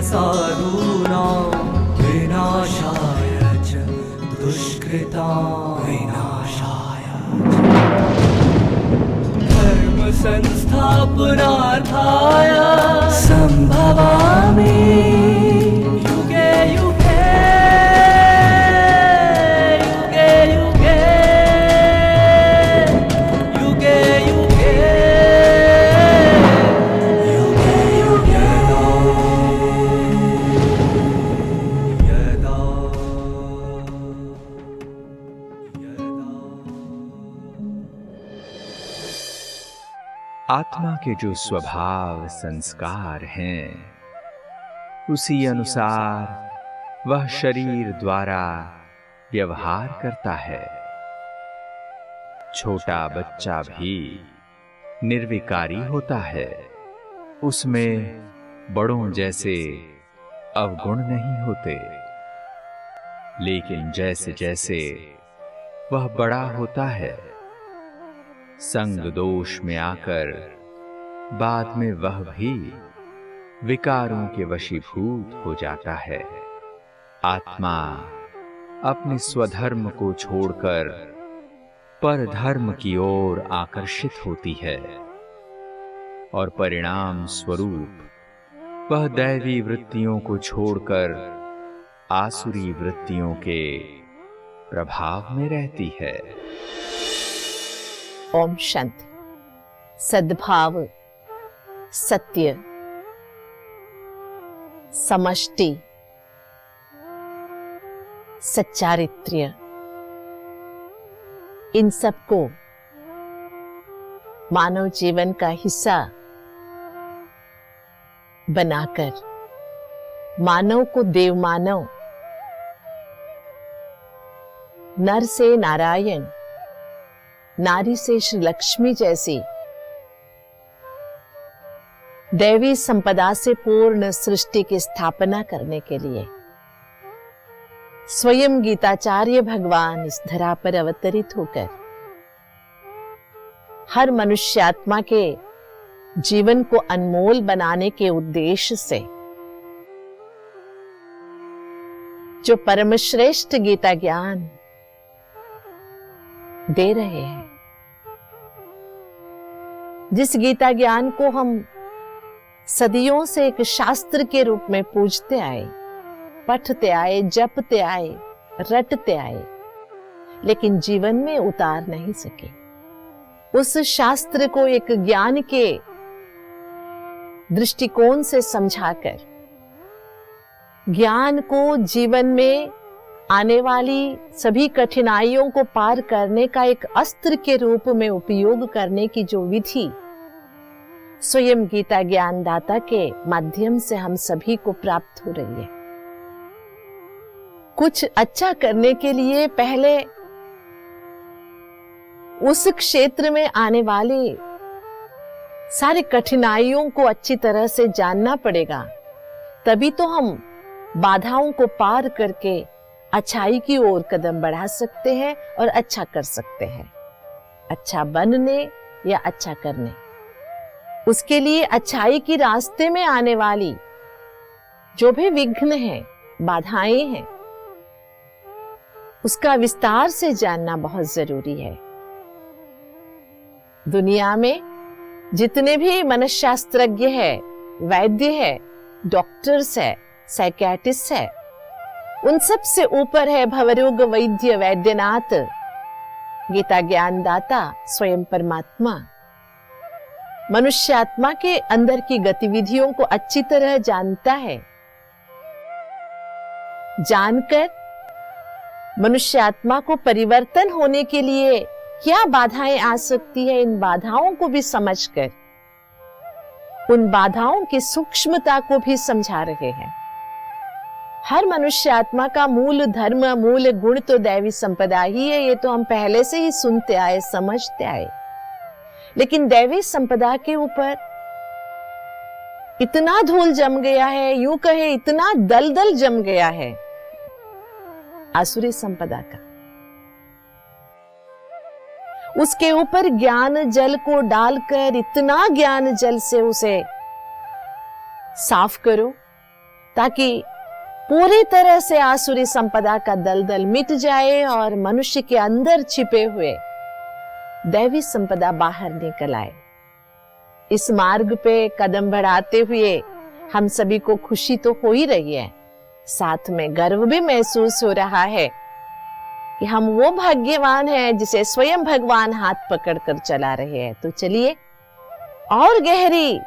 साधूनां विनाशाय च दुष्कृतां विनाशाय धर्म संस्थापनार्थाय संभवामि युगे युगे युगे युगे युगे युगे युगे युगे यदा आत्मा के जो स्वभाव संस्कार हैं, उसी अनुसार वह शरीर द्वारा व्यवहार करता है। छोटा बच्चा भी निर्विकारी होता है, उसमें बड़ों जैसे अवगुण नहीं होते। लेकिन जैसे जैसे वह बड़ा होता है, संग दोष में आकर बाद में वह भी विकारों के वशीभूत हो जाता है। आत्मा अपने स्वधर्म को छोड़कर परधर्म की ओर आकर्षित होती है और परिणाम स्वरूप वह दैवी वृत्तियों को छोड़कर आसुरी वृत्तियों के प्रभाव में रहती है। ओम शांति। सद्भाव, सत्य, समष्टि, सच्चारित्र्य, इन सबको मानव जीवन का हिस्सा बनाकर मानव को देव मानव, नर से नारायण, नारी से श्री लक्ष्मी जैसी दैवी संपदा से पूर्ण सृष्टि की स्थापना करने के लिए स्वयं गीताचार्य भगवान इस धरा पर अवतरित होकर हर मनुष्यात्मा के जीवन को अनमोल बनाने के उद्देश्य से जो परमश्रेष्ठ गीता ज्ञान दे रहे हैं, जिस गीता ज्ञान को हम सदियों से एक शास्त्र के रूप में पूजते आए, पढ़ते आए, जपते आए, रटते आए, लेकिन जीवन में उतार नहीं सके, उस शास्त्र को एक ज्ञान के दृष्टिकोण से समझाकर ज्ञान को जीवन में आने वाली सभी कठिनाइयों को पार करने का एक अस्त्र के रूप में उपयोग करने की जो विधि स्वयं गीता ज्ञानदाता के माध्यम से हम सभी को प्राप्त हो रही है। कुछ अच्छा करने के लिए पहले उस क्षेत्र में आने वाली सारी कठिनाइयों को अच्छी तरह से जानना पड़ेगा, तभी तो हम बाधाओं को पार करके अच्छाई की ओर कदम बढ़ा सकते हैं और अच्छा कर सकते हैं। अच्छा बनने या अच्छा करने, उसके लिए अच्छाई की रास्ते में आने वाली जो भी विघ्न है, बाधाएं हैं, उसका विस्तार से जानना बहुत जरूरी है। दुनिया में जितने भी मनश्शास्त्रज्ञ है, वैद्य है, डॉक्टर्स है, साइकियाट्रिस्ट है, उन सब से ऊपर है भवरोग वैद्य वैद्यनाथ, गीता ज्ञानदाता स्वयं परमात्मा। मनुष्य आत्मा के अंदर की गतिविधियों को अच्छी तरह जानता है। जानकर मनुष्य आत्मा को परिवर्तन होने के लिए क्या बाधाएं आ सकती है, इन बाधाओं को भी समझकर उन बाधाओं की सूक्ष्मता को भी समझा रहे हैं। हर मनुष्य आत्मा का मूल धर्म, मूल गुण तो दैवी संपदा ही है, ये तो हम पहले से ही सुनते आए, समझते आए। लेकिन दैवी संपदा के ऊपर इतना धूल जम गया है, यूं कहे इतना दलदल जम गया है आसुरी संपदा का। उसके ऊपर ज्ञान जल को डालकर इतना ज्ञान जल से उसे साफ करो ताकि पूरी तरह से आसुरी संपदा का दलदल मिट जाए और मनुष्य के अंदर छिपे हुए दैवी संपदा बाहर निकल आए। इस मार्ग पे कदम बढ़ाते हुए हम सभी को खुशी तो हो ही रही है, साथ में गर्व भी महसूस हो रहा है कि हम वो भाग्यवान हैं जिसे स्वयं भगवान हाथ पकड़कर चला रहे हैं। तो चलिए और गहरी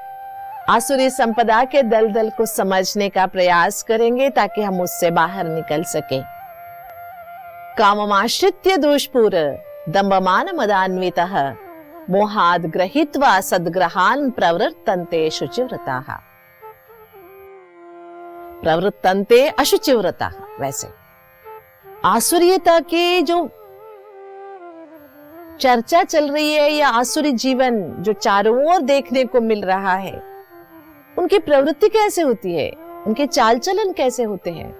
आसुरी संपदा के दलदल को समझने का प्रयास करेंगे ताकि हम उससे बाहर निकल सके। काममाश्रित्य दुष्पूर दंभमान मदान्वितः मोहाद ग्रहीत्वा सद्ग्रहान् प्रवर्तन्ते शुचिव्रताः। प्रवर्तन्ते अशुचिव्रताः। वैसे आसुरीयता की जो चर्चा चल रही है या आसुरी जीवन जो चारों ओर देखने को मिल रहा है, उनकी प्रवृत्ति कैसे होती है, उनके चाल चलन कैसे होते हैं,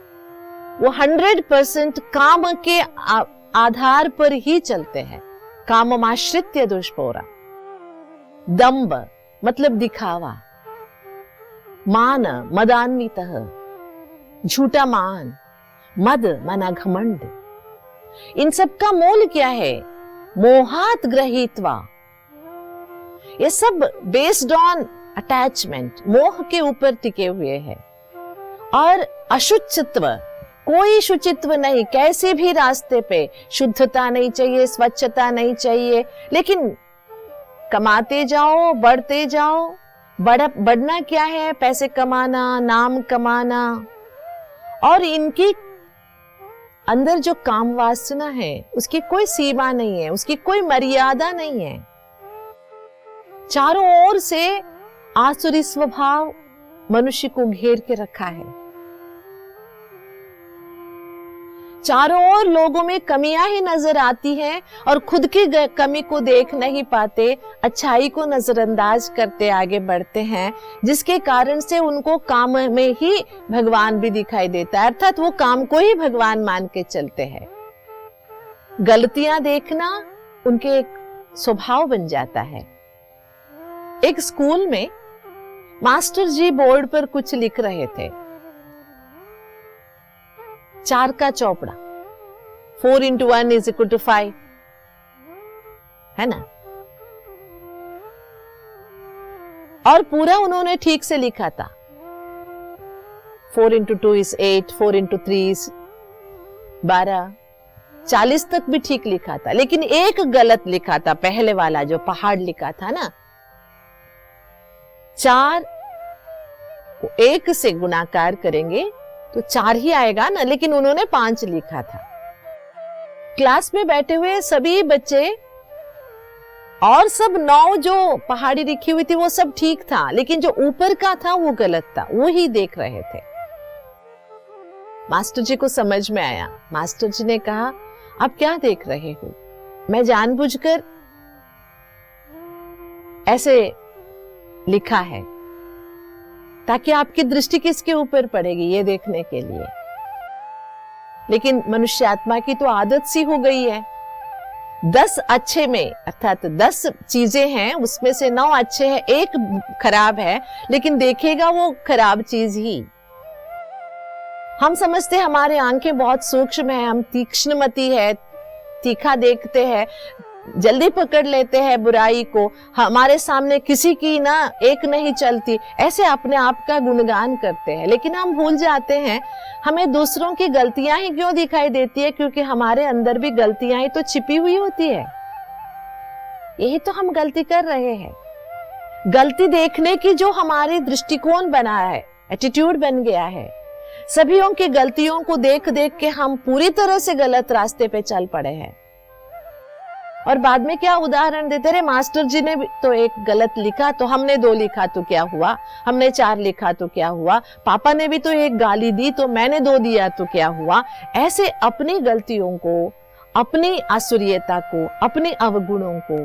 वो 100% काम के आधार पर ही चलते हैं। काममाश्रित्य दुष्पूरा। दंभ मतलब दिखावा, मान मदान्वितः झूठा मान, मद माना घमंड। इन सब का मूल क्या है? मोहात ग्रहीत्वा। ये सब बेस्ड ऑन अटैचमेंट, मोह के ऊपर टिके हुए हैं। और अशुचित्व, कोई शुचित्व नहीं, कैसे भी रास्ते पे शुद्धता नहीं चाहिए, स्वच्छता नहीं चाहिए, लेकिन कमाते जाओ, बढ़ते जाओ। बढ़ना क्या है? पैसे कमाना, नाम कमाना। और इनकी अंदर जो काम वासना है उसकी कोई सीमा नहीं है, उसकी कोई मर्यादा नहीं है। चारों ओर से आसुरी स्वभाव मनुष्य को घेर के रखा है। चारों ओर लोगों में कमियां ही नजर आती हैं और खुद की कमी को देख नहीं पाते, अच्छाई को नजरअंदाज करते आगे बढ़ते हैं, जिसके कारण से उनको काम में ही भगवान भी दिखाई देता है, अर्थात वो काम को ही भगवान मान के चलते हैं। गलतियां देखना उनके एक स्वभाव बन जाता है। एक स्कूल में मास्टर जी बोर्ड पर कुछ लिख रहे थे, 4 का Chopra, 4 into 1 is equal to 5, है ना? और पूरा उन्होंने ठीक से लिखा था। 4 into 2 is 8, 4 into 3 is 12, 40 तक भी ठीक लिखा था, लेकिन एक गलत लिखा था। पहले वाला जो पहाड़ लिखा था ना, 4 को 1 से गुणाकार करेंगे तो 4 ही आएगा ना, लेकिन उन्होंने 5 लिखा था। क्लास में बैठे हुए सभी बच्चे और सब 9 जो पहाड़ी लिखी हुई थी वो सब ठीक था, लेकिन जो ऊपर का था वो गलत था, वो ही देख रहे थे। मास्टर जी को समझ में आया। मास्टर जी ने कहा, आप क्या देख रहे हो? मैं जानबूझकर ऐसे लिखा है ताकि आपकी दृष्टि किसके ऊपर पड़ेगी ये देखने के लिए। लेकिन मनुष्य आत्मा की तो आदत सी हो गई है। 10 अच्छे में, अर्थात 10 चीजें हैं, उसमें से 9 अच्छे हैं, 1 खराब है, लेकिन देखेगा वो खराब चीज ही। हम समझते हैं हमारे आंखें बहुत सूक्ष्म है, हम तीक्ष्णमती है, तीखा देखते हैं, जल्दी पकड़ लेते हैं बुराई को, हमारे सामने किसी की ना एक नहीं चलती, ऐसे अपने आप का गुणगान करते हैं। लेकिन हम भूल जाते हैं हमें दूसरों की गलतियां ही क्यों दिखाई देती है, क्योंकि हमारे अंदर भी गलतियां ही तो छिपी हुई होती है। यही तो हम गलती कर रहे हैं। गलती देखने की जो हमारी दृष्टिकोण बना है, एटीट्यूड बन गया है, सभीयों की गलतियों को देख देख के हम पूरी तरह से गलत रास्ते पे चल पड़े हैं। और बाद में क्या उदाहरण देते रहे, मास्टर जी ने तो एक गलत लिखा तो हमने 2 लिखा तो क्या हुआ, हमने 4 लिखा तो क्या हुआ, पापा ने भी तो एक गाली दी तो मैंने 2 दिया तो क्या हुआ। ऐसे अपनी गलतियों को, अपनी आसुरीयता को, अपने अवगुणों को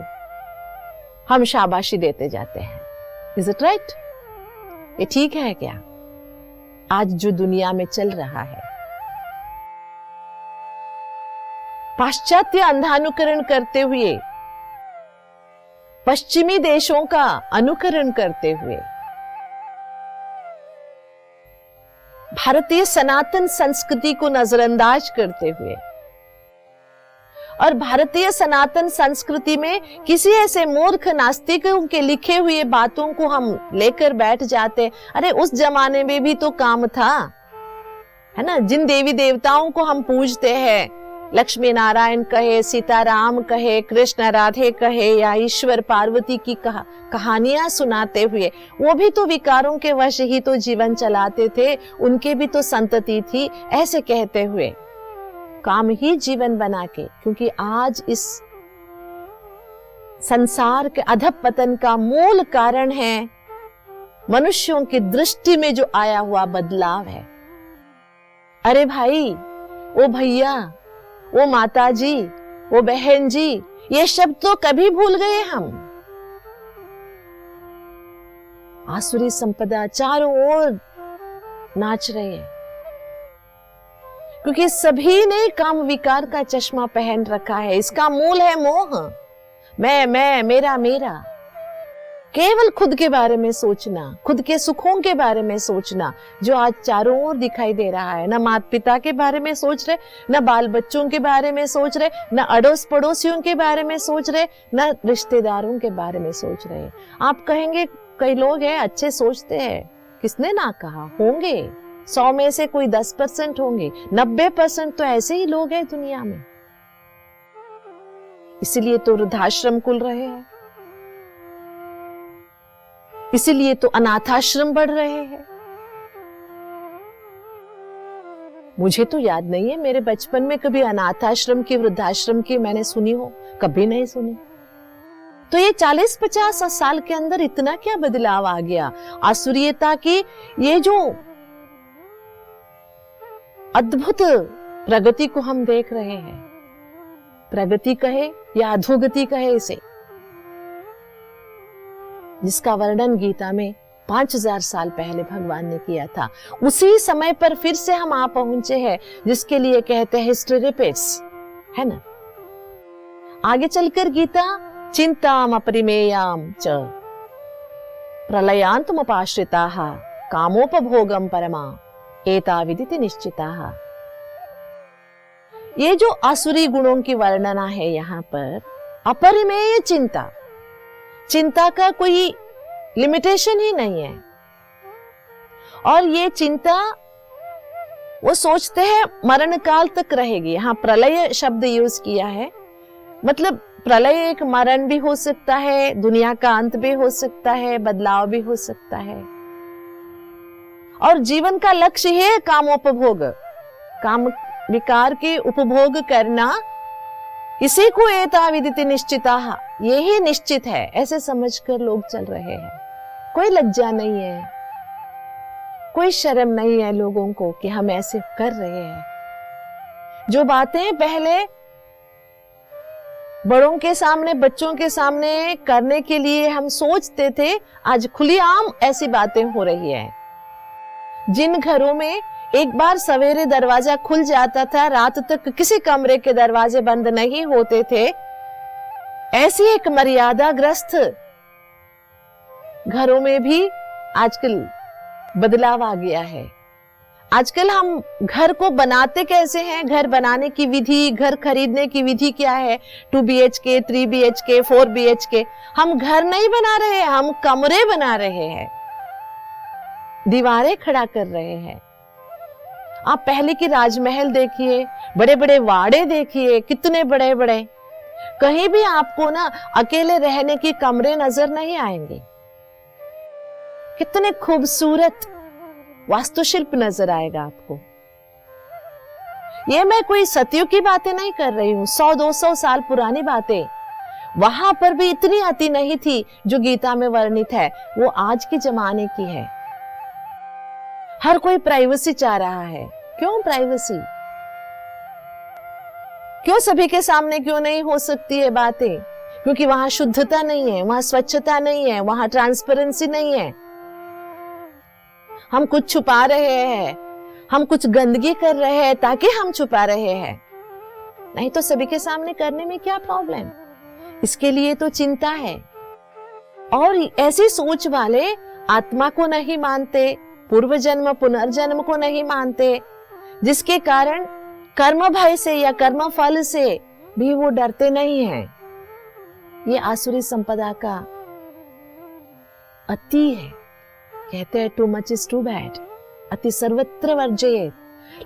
हम शाबाशी देते जाते हैं। Is it right? ये ठीक है क्या? आज जो दुनिया में चल रहा है, पाश्चात्य अंधानुकरण करते हुए, पश्चिमी देशों का अनुकरण करते हुए भारतीय सनातन संस्कृति को नजरअंदाज करते हुए और भारतीय सनातन संस्कृति में किसी ऐसे मूर्ख नास्तिकों के लिखे हुए बातों को हम लेकर बैठ जाते, अरे उस जमाने में भी तो काम था, है ना। जिन देवी देवताओं को हम पूजते हैं, लक्ष्मी नारायण कहे, सीताराम कहे, कृष्ण राधे कहे या ईश्वर पार्वती की कहानियां सुनाते हुए, वो भी तो विकारों के वश ही तो जीवन चलाते थे, उनके भी तो संतति थी, ऐसे कहते हुए काम ही जीवन बना के, क्योंकि आज इस संसार के अधपतन का मूल कारण है मनुष्यों की दृष्टि में जो आया हुआ बदलाव है। अरे भाई, ओ भैया, वो माता जी, वो बहन जी, ये शब्द तो कभी भूल गए हम। आसुरी संपदा चारों ओर नाच रहे हैं, क्योंकि सभी ने काम विकार का चश्मा पहन रखा है। इसका मूल है मोह, मैं, मेरा, मेरा। केवल खुद के बारे में सोचना, खुद के सुखों के बारे में सोचना, जो आज चारों ओर दिखाई दे रहा है। न माता पिता के बारे में सोच रहे, न बाल बच्चों के बारे में सोच रहे, न अड़ोस पड़ोसियों के बारे में सोच रहे, न रिश्तेदारों के बारे में सोच रहे। आप कहेंगे कई लोग हैं अच्छे सोचते हैं, किसने ना कहा, होंगे 100 में से कोई 10% होंगे, 90% तो ऐसे ही लोग हैं दुनिया में। इसीलिए तो वृद्धाश्रम खुल रहे हैं, इसीलिए तो अनाथाश्रम बढ़ रहे हैं। मुझे तो याद नहीं है मेरे बचपन में कभी अनाथाश्रम की, वृद्धाश्रम की मैंने सुनी हो, कभी नहीं सुनी। तो ये 40-50 साल के अंदर इतना क्या बदलाव आ गया। आसुरीयता की ये जो अद्भुत प्रगति को हम देख रहे हैं, प्रगति कहे या अधोगति कहे इसे, जिसका वर्णन गीता में 5000 साल पहले भगवान ने किया था, उसी समय पर फिर से हम आ पहुंचे हैं, जिसके लिए कहते हैं हिस्ट्री रिपीट्स, है ना। आगे चलकर गीता चिंताम अपरिमेयाम च प्रलयांतमुपाश्रिताः कामोपभोगम परमा एता विदिति निश्चिताः। ये जो आसुरी गुणों की वर्णना है यहाँ पर, अपरिमेय चिंता, चिंता का कोई लिमिटेशन ही नहीं है। और ये चिंता वो सोचते हैं मरण काल तक रहेगी। यहाँ प्रलय शब्द यूज किया है, मतलब प्रलय एक मरण भी हो सकता है, दुनिया का अंत भी हो सकता है, बदलाव भी हो सकता है। और जीवन का लक्ष्य है कामोपभोग, काम विकार के उपभोग करना। इसी को एता विदिति निश्चिताः, यही निश्चित है, ऐसे समझकर लोग चल रहे हैं। कोई लज्जा नहीं है, कोई शर्म नहीं है लोगों को कि हम ऐसे कर रहे हैं। जो बातें पहले बड़ों के सामने, बच्चों के सामने करने के लिए हम सोचते थे, आज खुलेआम ऐसी बातें हो रही है। जिन घरों में एक बार सवेरे दरवाजा खुल जाता था, रात तक किसी कमरे के दरवाजे बंद नहीं होते थे, ऐसी एक मर्यादाग्रस्त घरों में भी आजकल बदलाव आ गया है। आजकल हम घर को बनाते कैसे हैं, घर बनाने की विधि, घर खरीदने की विधि क्या है। 2 BHK, 3 BHK, 4 BHK, हम घर नहीं बना रहे हैं, हम कमरे बना रहे हैं, दीवारें खड़ा कर रहे हैं। आप पहले की राजमहल देखिए, बड़े बड़े वाड़े देखिए, कितने बड़े बड़े, कहीं भी आपको ना अकेले रहने की कमरे नजर नहीं आएंगे। कितने खूबसूरत वास्तुशिल्प नजर आएगा आपको। ये मैं कोई सतयुग की बातें नहीं कर रही हूं, 100-200 साल पुरानी बातें। वहां पर भी इतनी अति नहीं थी जो गीता में वर्णित है, वो आज के जमाने की है। हर कोई प्राइवेसी चाह रहा है। क्यों प्राइवेसी? क्यों सभी के सामने क्यों नहीं हो सकती है बातें? क्योंकि वहां शुद्धता नहीं है, वहां स्वच्छता नहीं है, वहां ट्रांसपेरेंसी नहीं है। हम कुछ छुपा रहे हैं, हम कुछ गंदगी कर रहे हैं ताकि हम छुपा रहे हैं, नहीं तो सभी के सामने करने में क्या प्रॉब्लम। इसके लिए तो चिंता है। और ऐसी सोच वाले आत्मा को नहीं मानते, पूर्व जन्म पुनर्जन्म को नहीं मानते, जिसके कारण कर्म भय से या कर्म फल से भी वो डरते नहीं हैं। ये आसुरी संपदा का अति है। कहते हैं too much is too bad, अति सर्वत्र वर्जयेत।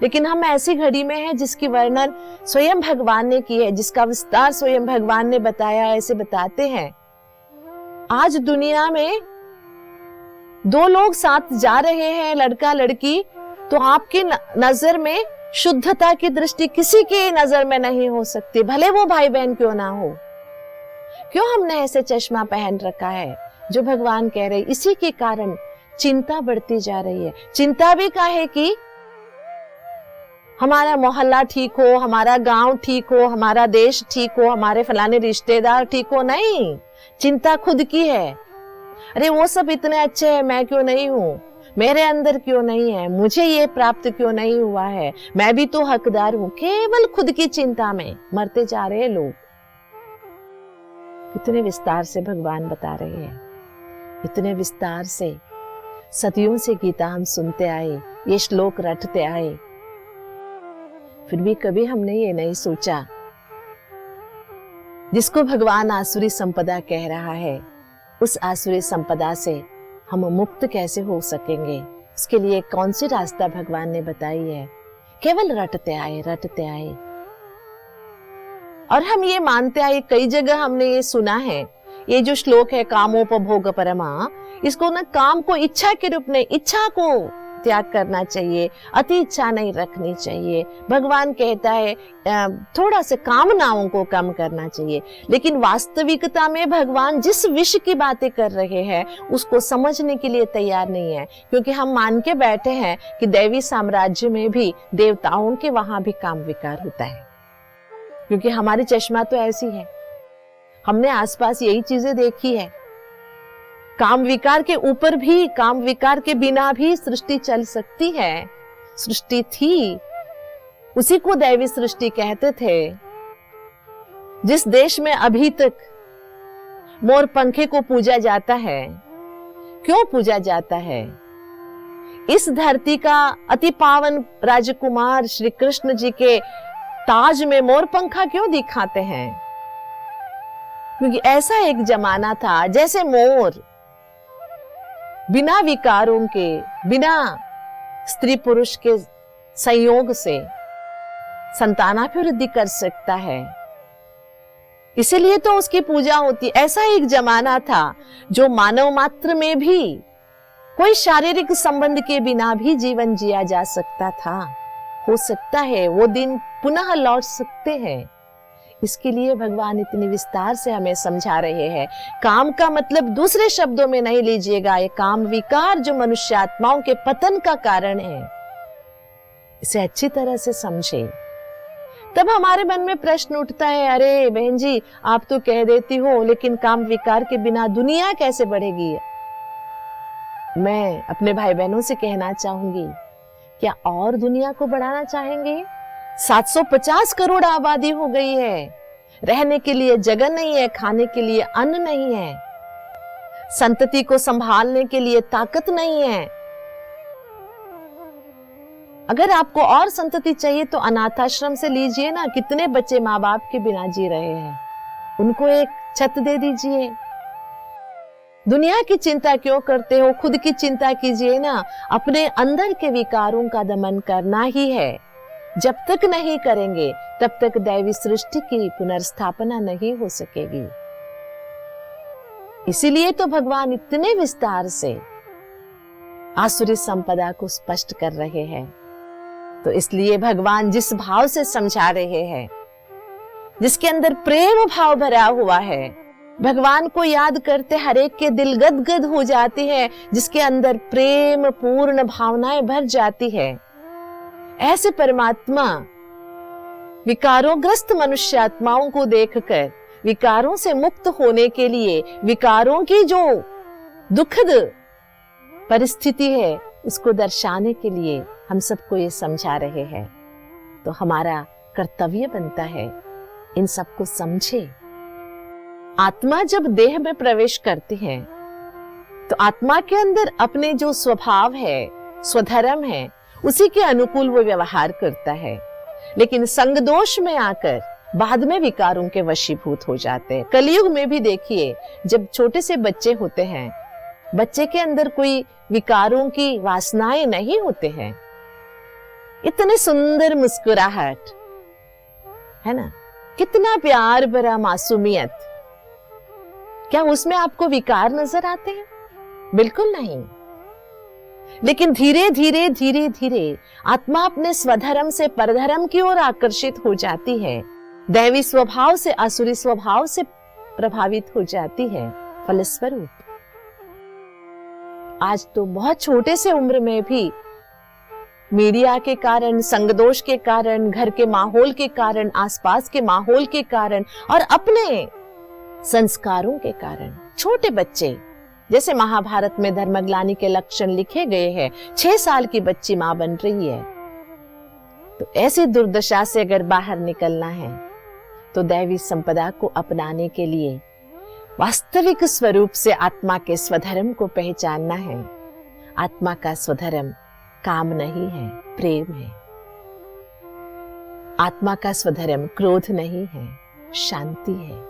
लेकिन हम ऐसी घड़ी में हैं जिसकी वर्णन स्वयं भगवान ने की है, जिसका विस्तार स्वयं भगवान ने बताया। ऐसे बताते हैं, आज दुनिया में दो लोग साथ जा रहे हैं, लड़का लड़की, तो आपकी नजर में शुद्धता की दृष्टि किसी की नजर में नहीं हो सकती, भले वो भाई बहन क्यों ना हो। क्यों हमने ऐसे चश्मा पहन रखा है? जो भगवान कह रहे, इसी के कारण चिंता बढ़ती जा रही है। चिंता भी काहे की? हमारा मोहल्ला ठीक हो, हमारा गांव ठीक हो, हमारा देश ठीक हो, हमारे फलाने रिश्तेदार ठीक हो, नहीं। चिंता खुद की है। अरे वो सब इतने अच्छे हैं, मैं क्यों नहीं हूँ? मेरे अंदर क्यों नहीं है? मुझे ये प्राप्त क्यों नहीं हुआ है? मैं भी तो हकदार हूँ। केवल खुद की चिंता में मरते जा रहे हैं लोग। इतने विस्तार से भगवान बता रहे हैं, इतने विस्तार से सदियों से गीता हम सुनते आए, ये श्लोक रटते आए, फिर भी कभी हमने ये नहीं सोचा जिसको भगवान आसुरी संपदा कह रहा है, उस आसुरी संपदा से हम मुक्त कैसे हो सकेंगे? इसके लिए कौन सी रास्ता भगवान ने बताई है? केवल रटते आए, रटते आए। और हम ये मानते आए, कई जगह हमने ये सुना है, ये जो श्लोक है कामोपभोग परमा, इसको ना काम को इच्छा के रूप में, इच्छा को त्याग करना चाहिए, अति इच्छा नहीं रखनी चाहिए। भगवान कहता है थोड़ा से कामनाओं को कम करना चाहिए। लेकिन वास्तविकता में भगवान जिस विष की बातें कर रहे हैं उसको समझने के लिए तैयार नहीं है, क्योंकि हम मान के बैठे हैं कि दैवी साम्राज्य में भी देवताओं के वहां भी काम विकार होता है। क्योंकि हमारी चश्मा तो ऐसी है, हमने आसपास यही चीजें देखी है। काम विकार के ऊपर भी, काम विकार के बिना भी सृष्टि चल सकती है। सृष्टि थी, उसी को दैवी सृष्टि कहते थे। जिस देश में अभी तक मोर पंखे को पूजा जाता है, क्यों पूजा जाता है? इस धरती का अति पावन राजकुमार श्री कृष्ण जी के ताज में मोर पंखा क्यों दिखाते हैं? क्योंकि ऐसा एक जमाना था जैसे मोर बिना विकारों के, बिना स्त्री पुरुष के संयोग से संतानाभिवृद्धि कर सकता है, इसीलिए तो उसकी पूजा होती। ऐसा एक जमाना था जो मानव मात्र में भी कोई शारीरिक संबंध के बिना भी जीवन जिया जा सकता था। हो सकता है वो दिन पुनः लौट सकते हैं। इसके लिए भगवान इतनी विस्तार से हमें समझा रहे हैं। काम का मतलब दूसरे शब्दों में नहीं लीजिएगा, ये काम विकार जो मनुष्य आत्माओं के पतन का कारण है, इसे अच्छी तरह से समझे। तब हमारे मन में प्रश्न उठता है, अरे बहन जी आप तो कह देती हो, लेकिन काम विकार के बिना दुनिया कैसे बढ़ेगी? मैं अपने भाई बहनों से कहना चाहूंगी, क्या और दुनिया को बढ़ाना चाहेंगे? 750 करोड़ आबादी हो गई है, रहने के लिए जगह नहीं है, खाने के लिए अन्न नहीं है, संतति को संभालने के लिए ताकत नहीं है। अगर आपको और संतति चाहिए तो अनाथाश्रम से लीजिए ना, कितने बच्चे माँ बाप के बिना जी रहे हैं, उनको एक छत दे दीजिए। दुनिया की चिंता क्यों करते हो? खुद की चिंता कीजिए ना। अपने अंदर के विकारों का दमन करना ही है। जब तक नहीं करेंगे तब तक दैवी सृष्टि की पुनर्स्थापना नहीं हो सकेगी। इसीलिए तो भगवान इतने विस्तार से आसुरी संपदा को स्पष्ट कर रहे हैं। तो इसलिए भगवान जिस भाव से समझा रहे हैं, जिसके अंदर प्रेम भाव भरा हुआ है, भगवान को याद करते हर एक के दिल गदगद हो जाती है, जिसके अंदर प्रेम पूर्ण भावनाएं भर जाती है, ऐसे परमात्मा विकारोग्रस्त मनुष्य आत्माओं को देखकर विकारों से मुक्त होने के लिए, विकारों की जो दुखद परिस्थिति है उसको दर्शाने के लिए हम सबको ये समझा रहे हैं। तो हमारा कर्तव्य बनता है इन सबको समझे। आत्मा जब देह में प्रवेश करती है तो आत्मा के अंदर अपने जो स्वभाव है, स्वधर्म है उसी के अनुकूल वो व्यवहार करता है, लेकिन संग दोष में आकर बाद में विकारों के वशीभूत हो जाते हैं। कलयुग में भी देखिए, जब छोटे से बच्चे होते हैं, बच्चे के अंदर कोई विकारों की वासनाएं नहीं होते हैं, इतने सुंदर मुस्कुराहट है ना, कितना प्यार भरा मासूमियत, क्या उसमें आपको विकार नजर आते हैं? बिल्कुल नहीं। लेकिन धीरे धीरे धीरे धीरे आत्मा अपने स्वधर्म से परधर्म की ओर आकर्षित हो जाती है, दैवी स्वभाव से आसुरी स्वभाव से प्रभावित हो जाती है। फलस्वरूप आज तो बहुत छोटे से उम्र में भी मीडिया के कारण, संगदोष के कारण, घर के माहौल के कारण, आसपास के माहौल के कारण और अपने संस्कारों के कारण छोटे बच्चे, जैसे महाभारत में धर्मग्लानि के लक्षण लिखे गए हैं, 6 साल की बच्ची मां बन रही है। तो ऐसी दुर्दशा से अगर बाहर निकलना है तो दैवी संपदा को अपनाने के लिए वास्तविक स्वरूप से आत्मा के स्वधर्म को पहचानना है। आत्मा का स्वधर्म काम नहीं है, प्रेम है। आत्मा का स्वधर्म क्रोध नहीं है, शांति है।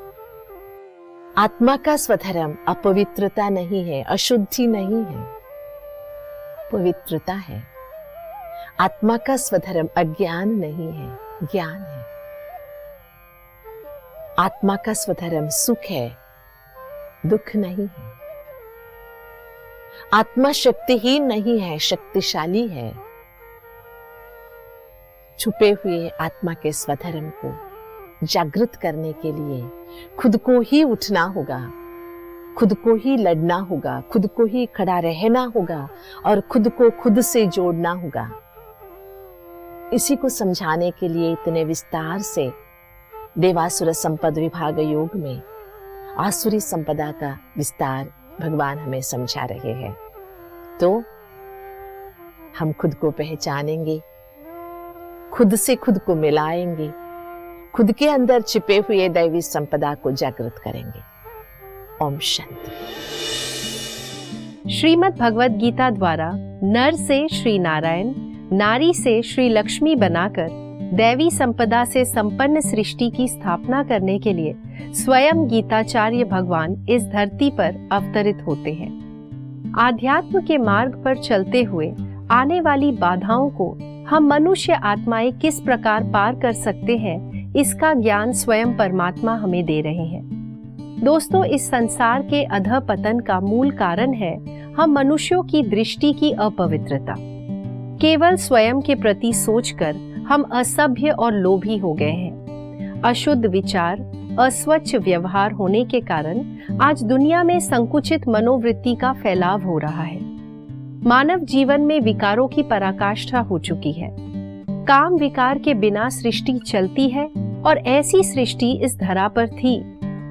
आत्मा का स्वधर्म अपवित्रता नहीं है, अशुद्धि नहीं है, पवित्रता है। आत्मा का स्वधर्म अज्ञान नहीं है, ज्ञान है। आत्मा का स्वधर्म सुख है, दुख नहीं है। आत्मा शक्तिहीन नहीं है, शक्तिशाली है। छुपे हुए आत्मा के स्वधर्म को जागृत करने के लिए खुद को ही उठना होगा, खुद को ही लड़ना होगा, खुद को ही खड़ा रहना होगा और खुद को खुद से जोड़ना होगा। इसी को समझाने के लिए इतने विस्तार से देवासुर संपद विभाग योग में आसुरी संपदा का विस्तार भगवान हमें समझा रहे हैं। तो हम खुद को पहचानेंगे, खुद से खुद को मिलाएंगे, खुद के अंदर छिपे हुए दैवी संपदा को जागृत करेंगे। ओम शांति। श्रीमद् भगवद गीता द्वारा नर से श्री नारायण, नारी से श्री लक्ष्मी बनाकर दैवी संपदा से संपन्न सृष्टि की स्थापना करने के लिए स्वयं गीताचार्य भगवान इस धरती पर अवतरित होते हैं। आध्यात्म के मार्ग पर चलते हुए आने वाली बाधाओं को हम मनुष्य आत्माएं किस प्रकार पार कर सकते हैं, इसका ज्ञान स्वयं परमात्मा हमें दे रहे हैं। दोस्तों, इस संसार के अधःपतन का मूल कारण है हम मनुष्यों की दृष्टि की अपवित्रता। केवल स्वयं के प्रति सोचकर हम असभ्य और लोभी हो गए हैं। अशुद्ध विचार, अस्वच्छ व्यवहार होने के कारण आज दुनिया में संकुचित मनोवृत्ति का फैलाव हो रहा है। मानव जीवन में विकारों की पराकाष्ठा हो चुकी है। काम विकार के बिना सृष्टि चलती है और ऐसी सृष्टि इस धरा पर थी।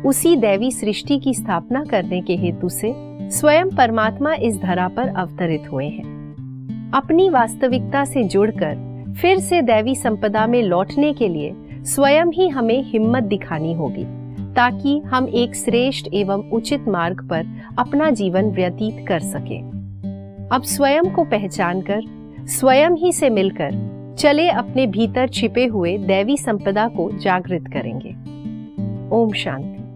उसी दैवी सृष्टि की स्थापना करने के हेतु से स्वयं परमात्मा इस धरा पर अवतरित हुए हैं। अपनी वास्तविकता से जुड़कर फिर से दैवी संपदा में लौटने के लिए स्वयं ही हमें हिम्मत दिखानी होगी, ताकि हम एक श्रेष्ठ एवं उचित मार्ग पर अपना जीवन व्यतीत कर सकें। अब स्वयं को पहचानकर, स्वयं ही से मिलकर चले अपने भीतर छिपे हुए दैवी संपदा को जागृत करेंगे। ओम शांति।